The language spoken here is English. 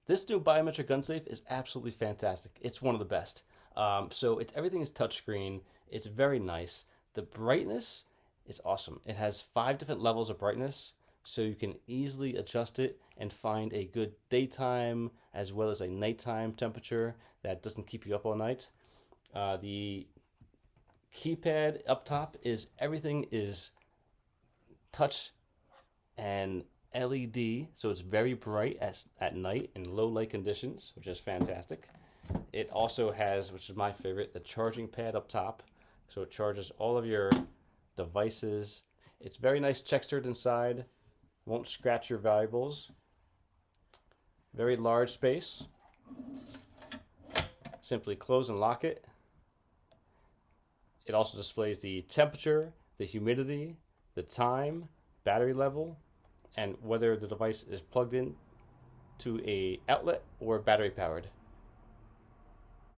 This new biometric gun safe is absolutely fantastic. It's one of the best. Everything is touchscreen. It's very nice. The brightness is awesome. It has 5 different levels of brightness, so you can easily adjust it and find a good daytime as well as a nighttime temperature that doesn't keep you up all night. The keypad up top is everything is touch and LED, so it's very bright at night in low light conditions, which is fantastic. It also has, which is my favorite, the charging pad up top, so it charges all of your devices. It's very nice textured inside, won't scratch your valuables. Very large space. Simply close and lock it. It also displays the temperature, the humidity, the time, battery level, and whether the device is plugged in to a outlet or battery powered.